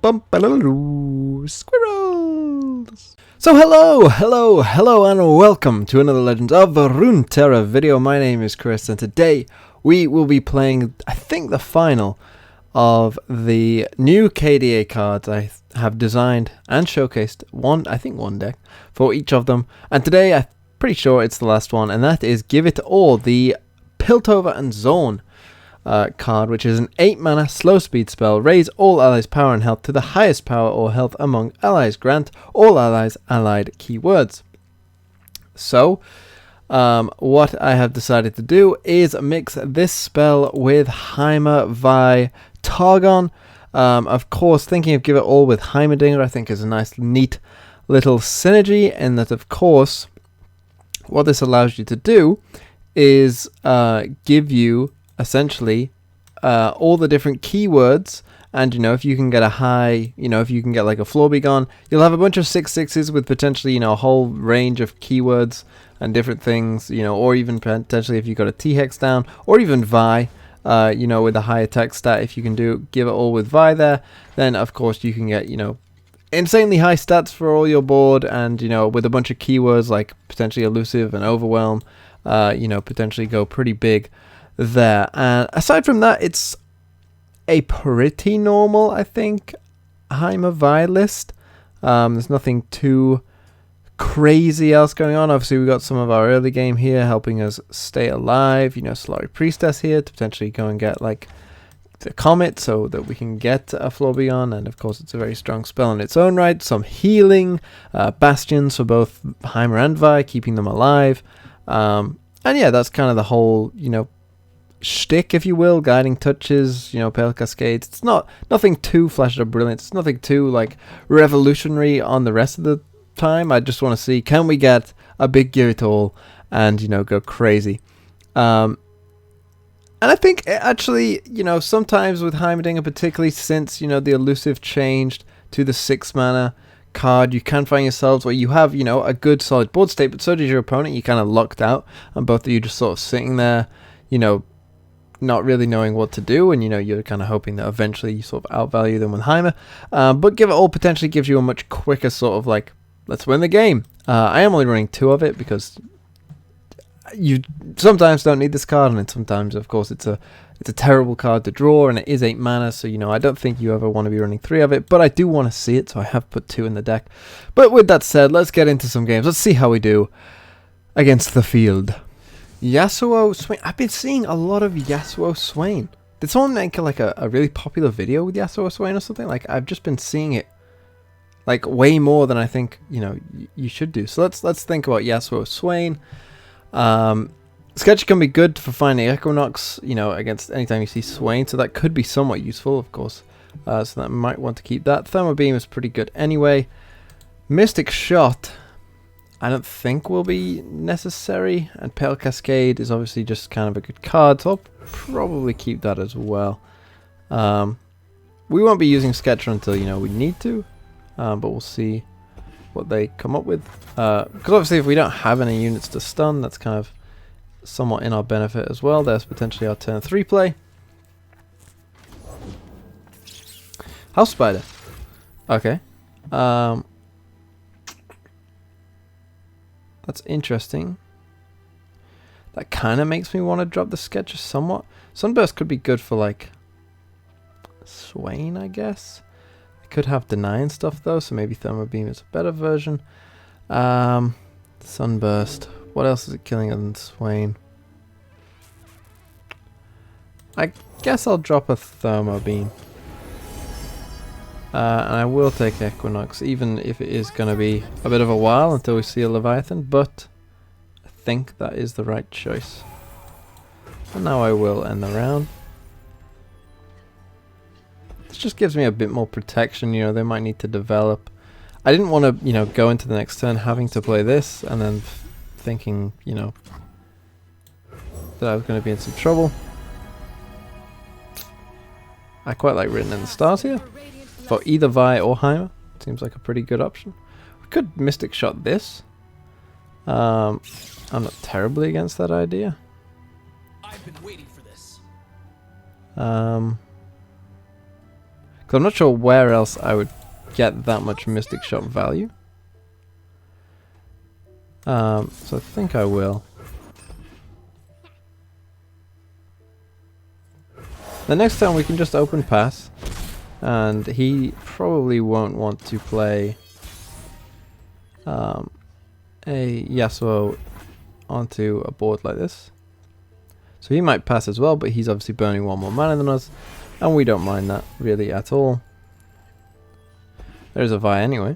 Squirrels! So hello, and welcome to another Legends of Runeterra video. My name is Chris, and today we will be playing, I think, the final of the new KDA cards. I have designed and showcased one deck for each of them, and today I'm pretty sure it's the last one, and that is Give It All, the Piltover and Zone card, which is an 8-mana slow speed spell. Raise all allies' power and health to the highest power or health among allies. Grant all allies allied keywords. So what I have decided to do is mix this spell with HEIMER-VI Targon. Of course, thinking of Give It All with Heimerdinger I think is a nice neat little synergy, and that of course what this allows you to do is give you essentially all the different keywords, and if you can get a high, if you can get like a Florbegon, you'll have a bunch of 6/6s with potentially a whole range of keywords and different things, or even potentially if you got a T-Hex down, or even Vi, with a high attack stat. If you can Give It All with Vi there, then of course you can get insanely high stats for all your board, and with a bunch of keywords like potentially Elusive and Overwhelm, potentially go pretty big there. And aside from that, it's a pretty normal, I think, HEIMER-VI list. There's nothing too crazy else going on. Obviously, we got some of our early game here helping us stay alive. Solari Priestess here to potentially go and get like the Comet so that we can get a Florbegon, and of course it's a very strong spell in its own right. Some healing, bastions for both Heimer and Vi, keeping them alive. And yeah, that's kind of the whole, shtick, if you will. Guiding touches, Pale Cascades. It's nothing too flash or brilliant. It's nothing too like revolutionary on the rest of the time. I just want to see, can we get a big Give It All and go crazy. And I think actually, sometimes with Heimerdinger, particularly since the Elusive changed to the 6-mana card, you can find yourselves where you have a good solid board state, but so does your opponent. You kind of locked out, and both of you just sort of sitting there, not really knowing what to do, and you're kind of hoping that eventually you sort of outvalue them with Heimer. But Give It All potentially gives you a much quicker sort of like, let's win the game. I am only running 2 of it because you sometimes don't need this card, and then sometimes of course it's a terrible card to draw, and it is 8 mana, so I don't think you ever want to be running 3 of it, but I do want to see it, so I have put 2 in the deck. But with that said, let's get into some games. Let's see how we do against the field. Yasuo Swain. I've been seeing a lot of Yasuo Swain. Did someone make like a really popular video with Yasuo Swain or something? Like, I've just been seeing it like way more than I think you should do. So let's think about Yasuo Swain. Sketch can be good for finding Equinox, against anytime you see Swain, so that could be somewhat useful, of course. So that might want to keep that. Thermal Beam is pretty good anyway. Mystic Shot I don't think will be necessary, and Pale Cascade is obviously just kind of a good card, so I'll probably keep that as well. We won't be using Sketcher until we need to, but we'll see what they come up with. Because obviously if we don't have any units to stun, that's kind of somewhat in our benefit as well. There's potentially our turn 3 play. House Spider. Okay. That's interesting. That kind of makes me want to drop the Sketcher somewhat. Sunburst could be good for like Swain, I guess. It could have Deny and stuff though, so maybe Thermal Beam is a better version. Sunburst. What else is it killing other than Swain? I guess I'll drop a Thermal Beam. And I will take Equinox, even if it is going to be a bit of a while until we see a Leviathan, but I think that is the right choice. And now I will end the round. This just gives me a bit more protection, they might need to develop. I didn't want to, go into the next turn having to play this, and then thinking, that I was going to be in some trouble. I quite like Written in the Stars here. For either Vi or Heimer, seems like a pretty good option. We could Mystic Shot this. I'm not terribly against that idea. I've been waiting for this. Because I'm not sure where else I would get that much Mystic Shot value. So I think I will. The next time we can just open pass, and he probably won't want to play a Yasuo onto a board like this. So he might pass as well, but he's obviously burning one more mana than us, and we don't mind that really at all. There's a Vi anyway.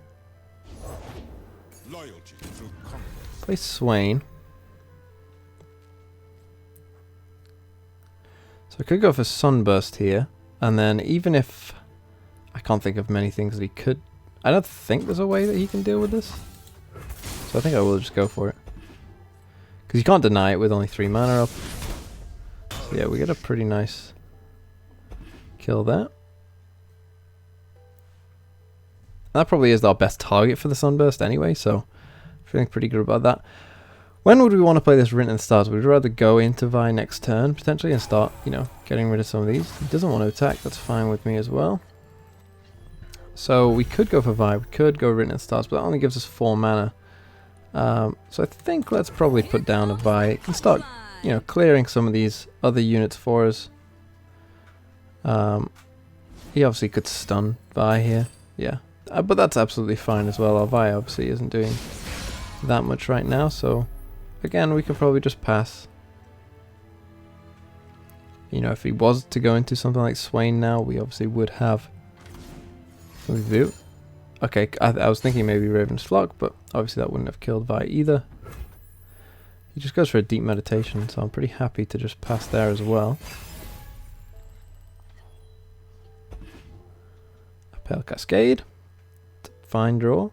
Play Swain. So I could go for Sunburst here, and then even if I can't think of many things that he could, I don't think there's a way that he can deal with this. So I think I will just go for it. Because you can't deny it with only 3 mana up. So yeah, we get a pretty nice kill there. That probably is our best target for the Sunburst anyway, so feeling pretty good about that. When would we want to play this Rint and Stars? Would we rather go into Vi next turn, potentially, and start, you know, getting rid of some of these? He doesn't want to attack, that's fine with me as well. So we could go for Vi, we could go Rint and Stars, but that only gives us 4 mana. So I think let's probably put down a Vi. It can start, you know, clearing some of these other units for us. He obviously could stun Vi here, yeah. But that's absolutely fine as well. Our Vi obviously isn't doing that much right now, so again, we could probably just pass. You know, if he was to go into something like Swain now, we obviously would have something to do. Okay, I was thinking maybe Raven's Flock, but obviously that wouldn't have killed Vi either. He just goes for a Deep Meditation, so I'm pretty happy to just pass there as well. A Pale Cascade. Fine draw.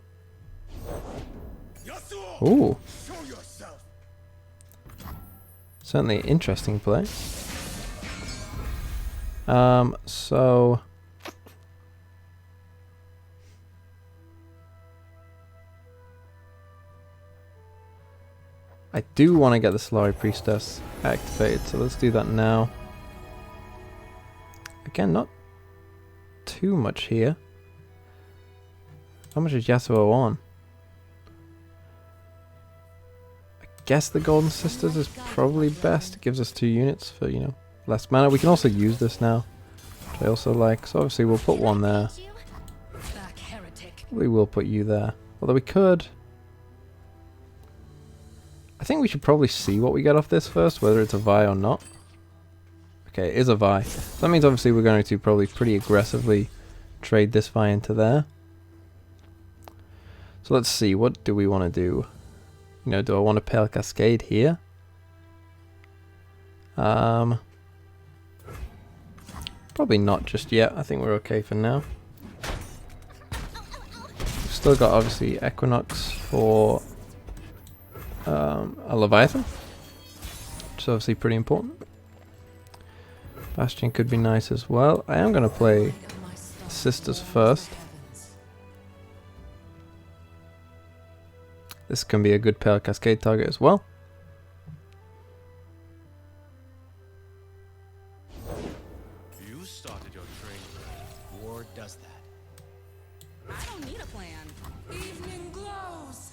Ooh. Certainly interesting play. So I do want to get the Solari Priestess activated, so let's do that now. Again, not too much here. How much is Yasuo on? I guess the Golden Sisters is probably best. It gives us 2 units for, you know, less mana. We can also use this now, which I also like. So obviously we'll put one there. We will put you there. Although we could... I think we should probably see what we get off this first, whether it's a Vi or not. Okay, it is a Vi. So that means obviously we're going to probably pretty aggressively trade this Vi into there. So let's see, what do we want to do? You know, do I want to Pale Cascade here? Probably not just yet. I think we're okay for now. We've still got obviously Equinox for a Leviathan, which is obviously pretty important. Bastion could be nice as well. I am going to play Sisters first. This can be a good Pale Cascade target as well. You started your training. War does that. I don't need a plan. Evening glows.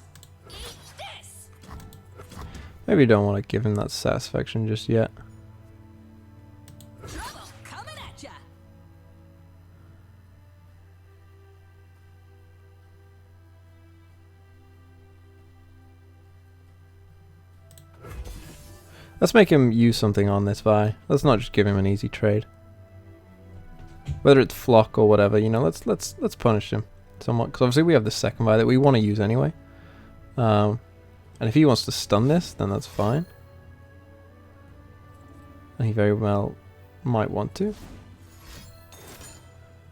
Eat this. Maybe you don't want to give him that satisfaction just yet. Trouble coming at ya. Let's make him use something on this Vi. Let's not just give him an easy trade. Whether it's Flock or whatever, you know, let's punish him somewhat, because obviously we have the second Vi that we want to use anyway. And if he wants to stun this, then that's fine. And he very well might want to.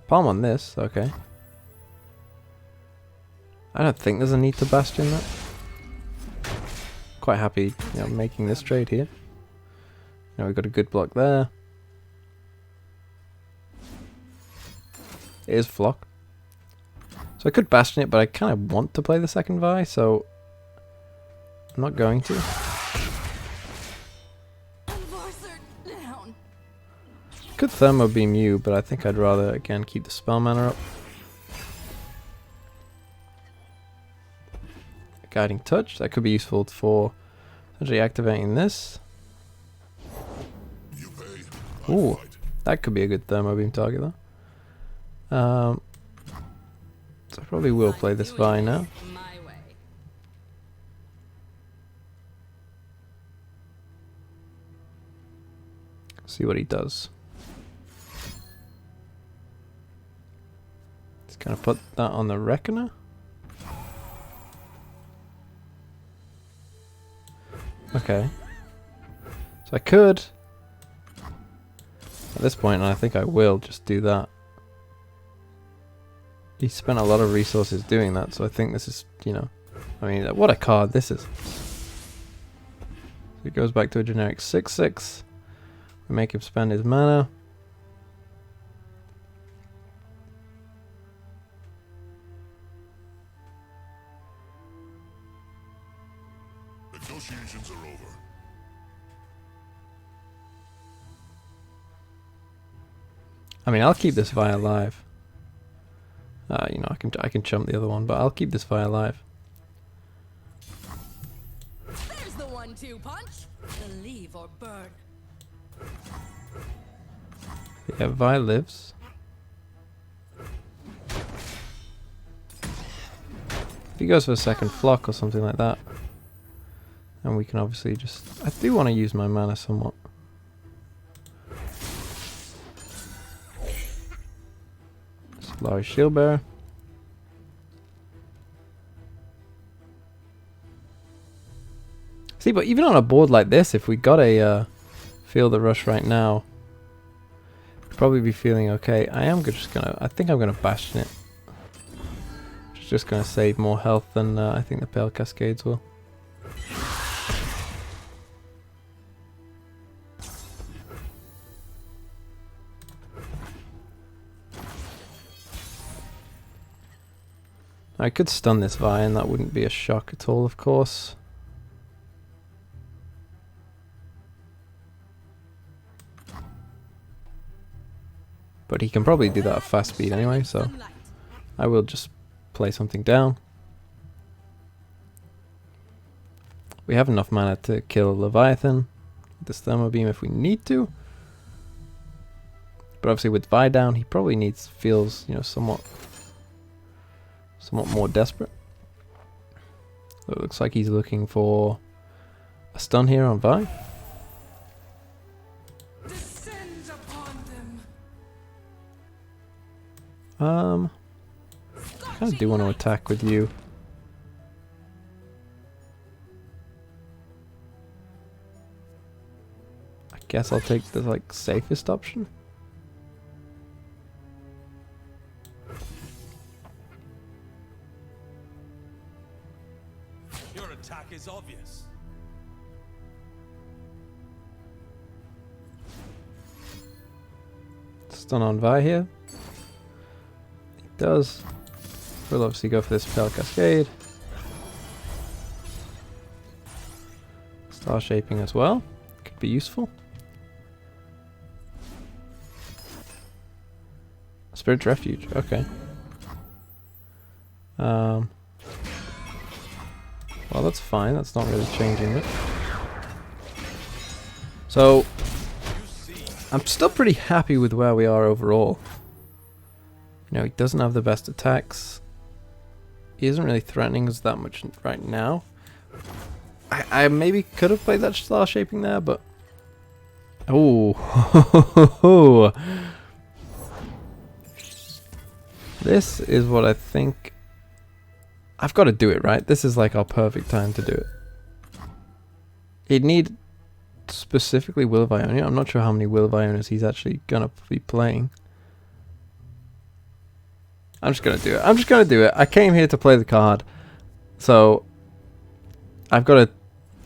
Palm on this, okay. I don't think there's a need to Bastion that. Quite happy, you know, making this trade here. You know, we've got a good block there. It is Flock. So I could Bastion it, but I kind of want to play the second Vi, so I'm not going to. Enforcer down. Could Thermo Beam you, but I think I'd rather, again, keep the spell mana up. Guiding Touch, that could be useful for actually activating this. Ooh, that could be a good Thermo Beam target though. So I probably will play this Vi now. See what he does. Just gonna put that on the Reckoner. Okay. So I could, at this point, and I think I will, just do that. He spent a lot of resources doing that, so I think this is, you know, I mean, what a card this is. So it goes back to a generic 6/6. We make him spend his mana. Negotiations are over. I mean, I'll keep this Vi alive. You know, I can chump the other one, but I'll keep this Vi alive. There's the 1-2 punch. Believe or burn. Yeah, Vi lives. If he goes for a second flock or something like that, and we can obviously just... I do want to use my mana somewhat. Large Shield Bearer. See, but even on a board like this, if we got a Feel the Rush right now, we'd probably be feeling okay. I think I'm gonna Bastion it. It's just gonna save more health than I think the Pale Cascades will. I could stun this Vi and that wouldn't be a shock at all, of course. But he can probably do that at fast speed anyway, so I will just play something down. We have enough mana to kill Leviathan with this Thermo Beam if we need to. But obviously with Vi down, he probably feels, you know, somewhat more desperate. So it looks like he's looking for a stun here on Vi. Descend upon them. I kind of do want to attack with you. I guess I'll take the like safest option. Your attack is obvious. Stun on Vi here. He does. We'll obviously go for this Pale Cascade. Star Shaping as well. Could be useful. Spirit Refuge, okay. Well, that's fine. That's not really changing it. So, I'm still pretty happy with where we are overall. You know, he doesn't have the best attacks. He isn't really threatening us that much right now. I maybe could have played that Star Shaping there, but... Oh! This is what I think... I've got to do it, right? This is like our perfect time to do it. He'd need specifically Will of Ionia. I'm not sure how many Will of Ionias he's actually going to be playing. I'm just going to do it. I'm just going to do it. I came here to play the card. So, I've got to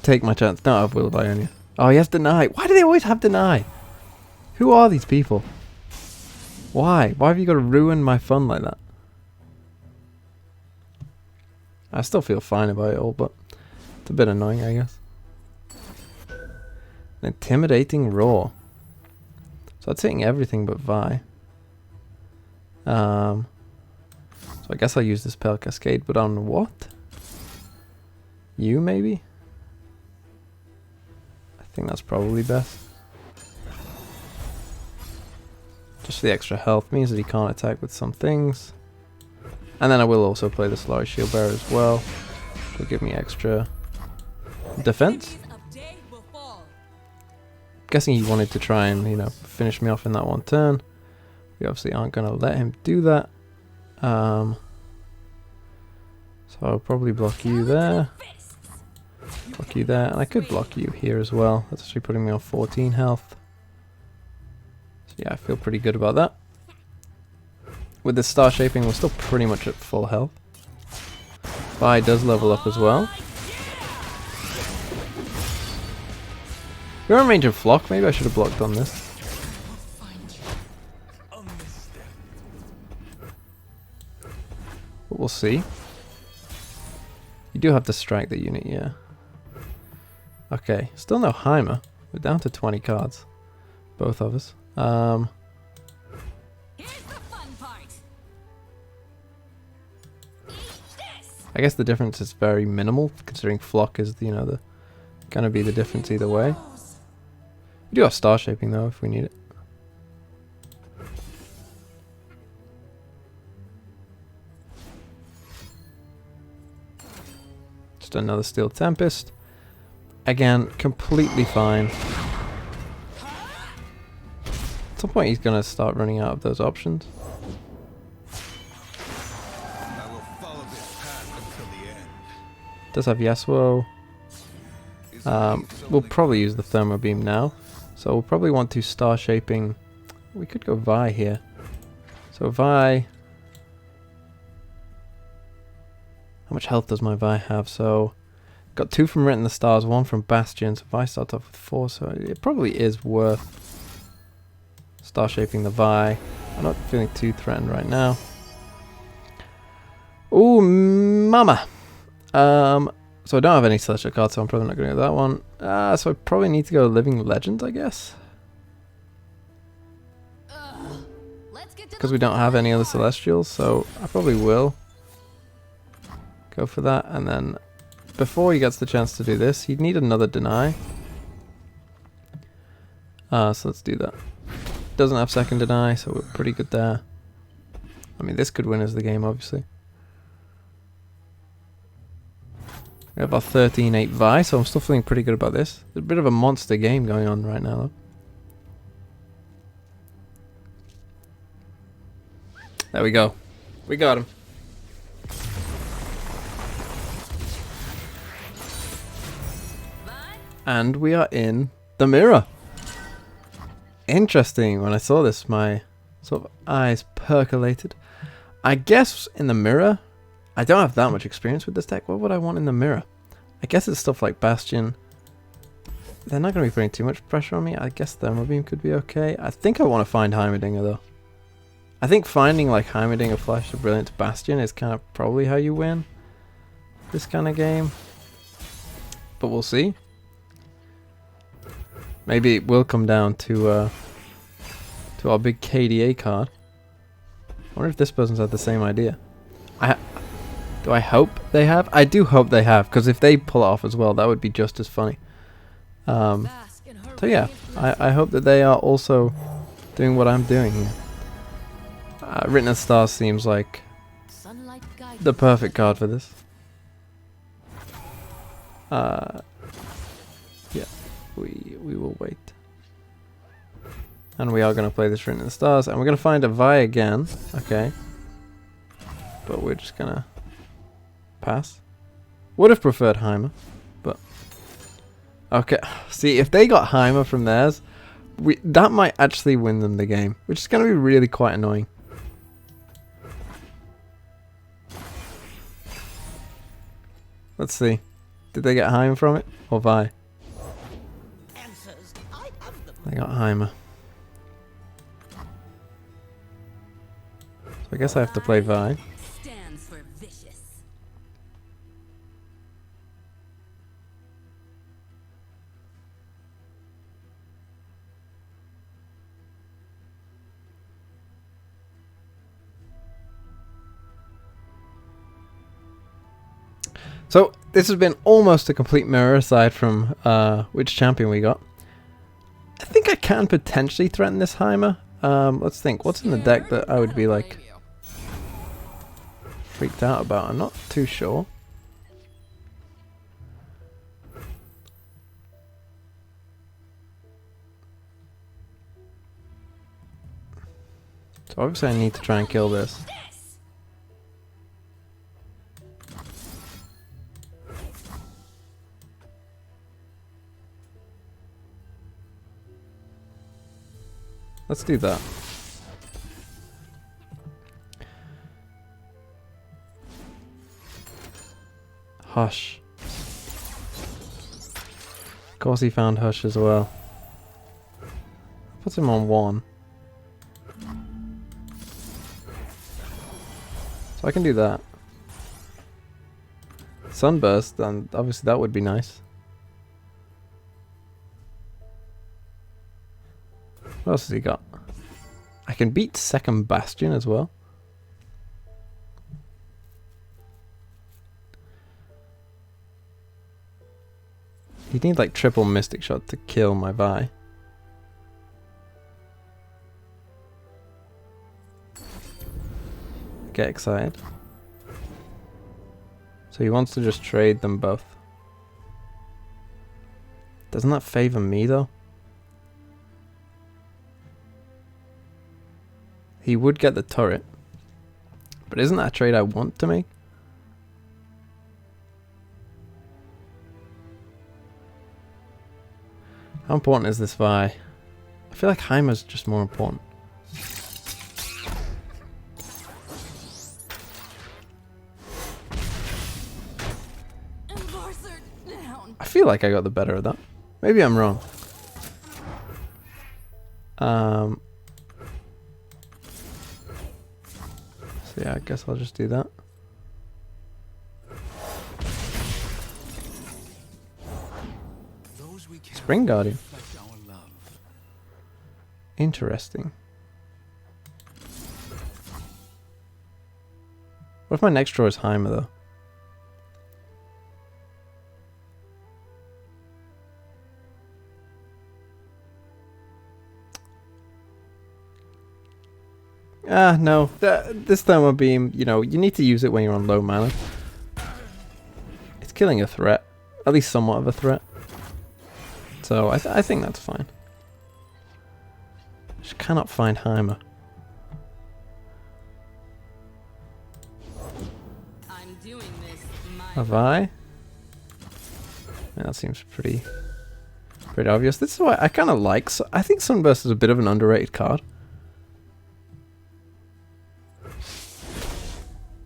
take my chance. No, I have Will of Ionia. Oh, he has Deny. Why do they always have Deny? Who are these people? Why? Why have you got to ruin my fun like that? I still feel fine about it all, but it's a bit annoying, I guess. An Intimidating Roar. So it's hitting everything but Vi. So I guess I'll use this Pale Cascade, but on what? You maybe? I think that's probably best. Just the extra health means that he can't attack with some things. And then I will also play the Solari Shield Bearer as well. To give me extra defense. Guessing he wanted to try and, you know, finish me off in that one turn. We obviously aren't going to let him do that. So I'll probably block you there. Block you there. And I could block you here as well. That's actually putting me on 14 health. So yeah, I feel pretty good about that. With this star shaping, we're still pretty much at full health. Vi does level up as well. You're in range of Flock. Maybe I should have blocked on this. But we'll see. You do have to strike the unit, yeah. Okay, still no Heimer. We're down to 20 cards. Both of us. I guess the difference is very minimal, considering Flock is, you know, the gonna be the difference either way. We do have star shaping though, if we need it. Just another Steel Tempest. Again, completely fine. At some point he's gonna start running out of those options. Does have Yasuo. We'll probably use the Thermo Beam now. So we'll probably want to star shaping. We could go Vi here. So Vi. How much health does my Vi have? So got 2 from Written the Stars, 1 from Bastion. So Vi starts off with 4. So it probably is worth star shaping the Vi. I'm not feeling too threatened right now. Ooh, mama. So I don't have any Celestial cards, so I'm probably not going to go that one. So I probably need to go Living Legends, I guess. Because we don't have any other Celestials, so I probably will go for that. And then, before he gets the chance to do this, he'd need another Deny. So let's do that. Doesn't have second Deny, so we're pretty good there. I mean, this could win us the game, obviously. We have our 13-8 Vi, so I'm still feeling pretty good about this. There's a bit of a monster game going on right now, though. There we go. We got him. And we are in the mirror. Interesting. When I saw this, my sort of eyes percolated. I guess in the mirror, I don't have that much experience with this deck. What would I want in the mirror? I guess it's stuff like Bastion. They're not going to be putting too much pressure on me. I guess Thermal Beam could be okay. I think I want to find Heimerdinger though. I think finding like Heimerdinger, Flash of Brilliance, Bastion is kind of probably how you win this kind of game. But we'll see. Maybe it will come down to our big KDA card. I wonder if this person's had the same idea. Do I hope they have? I do hope they have, because if they pull it off as well, that would be just as funny. So yeah, I hope that they are also doing what I'm doing here. Written as Stars seems like the perfect card for this. Yeah, we will wait. And we are going to play this Written in the Stars, and we're going to find a Vi again. Okay. But we're just going to pass. Would have preferred Heimer, but okay. See, if they got Heimer from theirs, that might actually win them the game, which is going to be really quite annoying. Let's see. Did they get Heimer from it or Vi? They got Heimer. So I guess I have to play Vi. So this has been almost a complete mirror aside from which champion we got. I think I can potentially threaten this Heimer. Let's think. What's in the deck that I would be like freaked out about? I'm not too sure. So obviously I need to try and kill this. Let's do that. Hush. Of course he found Hush as well. Puts him on 1. So I can do that. Sunburst, then obviously that would be nice. What else has he got? I can beat second Bastion as well. You need like triple Mystic Shot to kill my Vi. Get excited. So he wants to just trade them both. Doesn't that favor me though? He would get the turret. But isn't that a trade I want to make? How important is this Vi? I feel like Heimer's just more important. I feel like I got the better of that. Maybe I'm wrong. So yeah, I guess I'll just do that. Spring Guardian. Interesting. What if my next draw is Heimer though? No. This Thermal Beam, you know, you need to use it when you're on low mana. It's killing a threat. At least somewhat of a threat. So I think that's fine. Just cannot find Heimer. I'm doing this Have I? Yeah, that seems pretty obvious. This is why I kind of like. So I think Sunburst is a bit of an underrated card.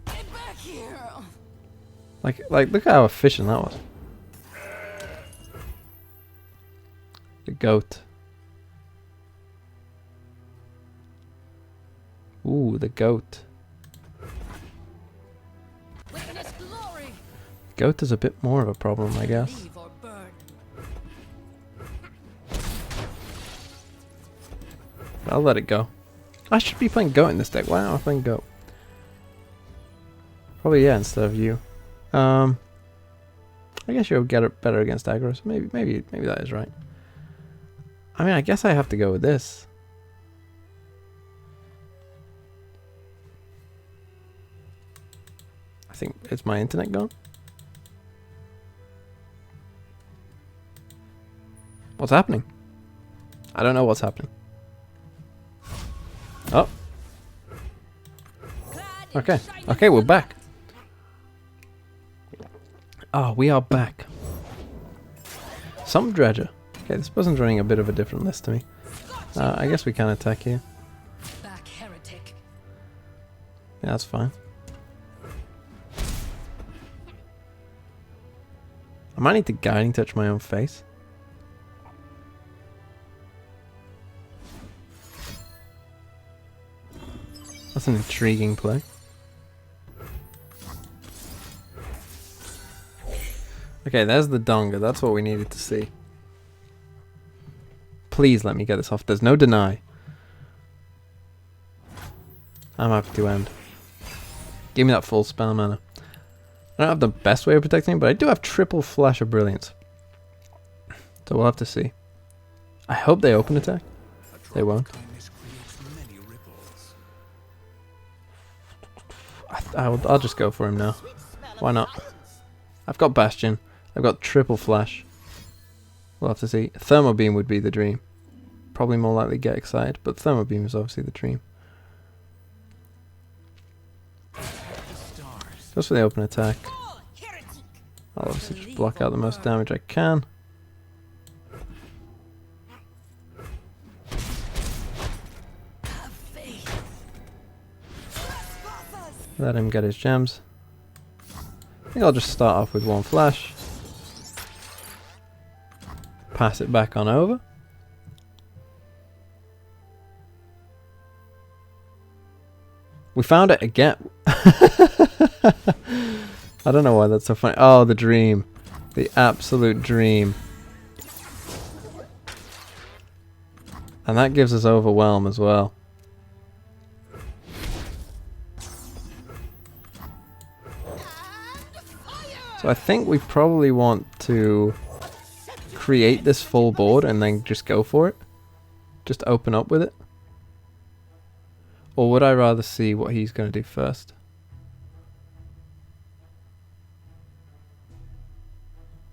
Get back here. Like look how efficient that was. The goat. Ooh, the goat. Witness glory. Goat is a bit more of a problem, I guess. Leave or burn. I'll let it go. I should be playing goat in this deck. Why am I playing goat? Probably yeah, instead of you. I guess you'll get it better against aggro. So maybe that is right. I mean, I guess I have to go with this. I think it's my internet gone. What's happening? I don't know what's happening. Oh. Okay. Okay, we're back. Oh, we are back. Some Dredger. Okay, this person's running a bit of a different list to me. I guess we can attack here. Back, heretic. Yeah, that's fine. I might need to Guiding Touch my own face. That's an intriguing play. Okay, there's the Donga. That's what we needed to see. Please let me get this off. There's no deny. I'm happy to end. Give me that full spell mana. I don't have the best way of protecting him, but I do have triple flash of brilliance. So we'll have to see. I hope they open attack. They won't. I'll just go for him now. Why not? I've got Bastion. I've got triple flash. We'll have to see. Thermo Beam would be the dream. Probably more likely get excited, but Thermo Beam is obviously the dream. Just for the open attack. I'll obviously just block out the most damage I can. Let him get his gems. I think I'll just start off with one flash. Pass it back on over. We found it again. I don't know why that's so funny. Oh, the dream. The absolute dream. And that gives us overwhelm as well. So I think we probably want to create this full board and then just go for it. Just open up with it. Or would I rather see what he's going to do first?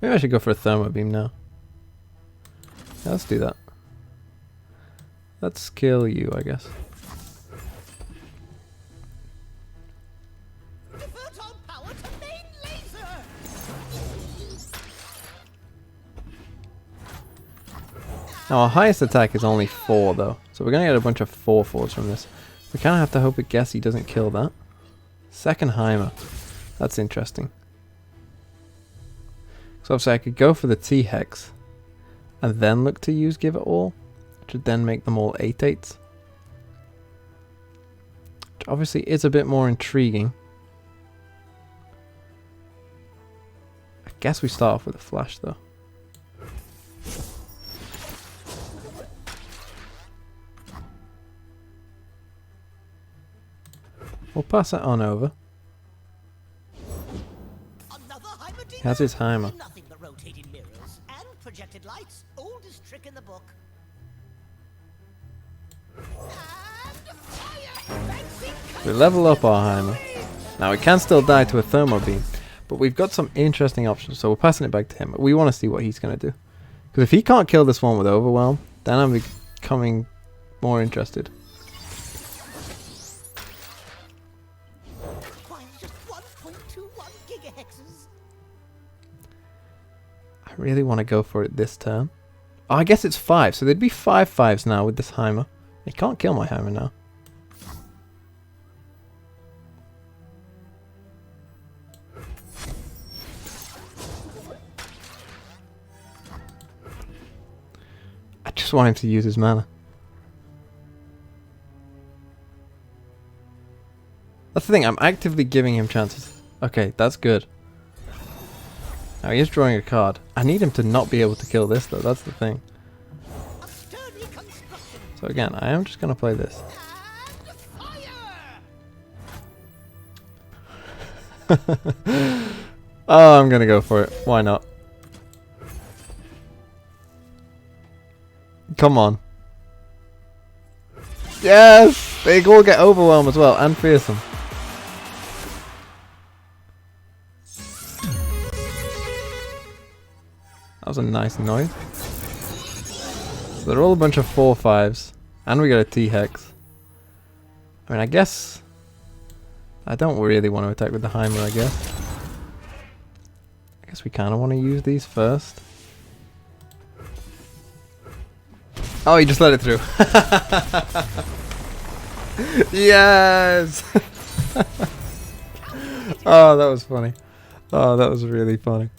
Maybe I should go for a Thermo Beam now. Yeah, let's do that. Let's kill you, I guess. Now our highest attack is only 4 though, so we're going to get a bunch of 4/4s from this. We kind of have to hope he doesn't kill that. Second Heimer. That's interesting. So obviously I could go for the T-Hex and then look to use Give It All, which would then make them all 8/8s. Which obviously is a bit more intriguing. I guess we start off with a flash though. We'll pass that on over. He has his Heimer. Nothing but rotating mirrors and projected lights. Oldest trick in the book. We level up our Heimer. Now we can still die to a Thermo Beam, but we've got some interesting options, so we're passing it back to him. We want to see what he's going to do. Because if he can't kill this one with Overwhelm, then I'm becoming more interested. I really want to go for it this turn. Oh, I guess it's 5, so there'd be 5 5s now with this Heimer. He can't kill my Heimer now. I just want him to use his mana. That's the thing, I'm actively giving him chances. Okay, that's good. Now he is drawing a card. I need him to not be able to kill this though, that's the thing. So again, I am just going to play this. Oh, I'm going to go for it. Why not? Come on. Yes! They all get Overwhelm as well, and Fearsome. That was a nice noise. So they're all a bunch of 4/5s. And we got a T-Hex. I mean, I guess... I don't really want to attack with the Heimer, I guess. I guess we kind of want to use these first. Oh, he just let it through. Yes! Oh, that was funny. Oh, that was really funny.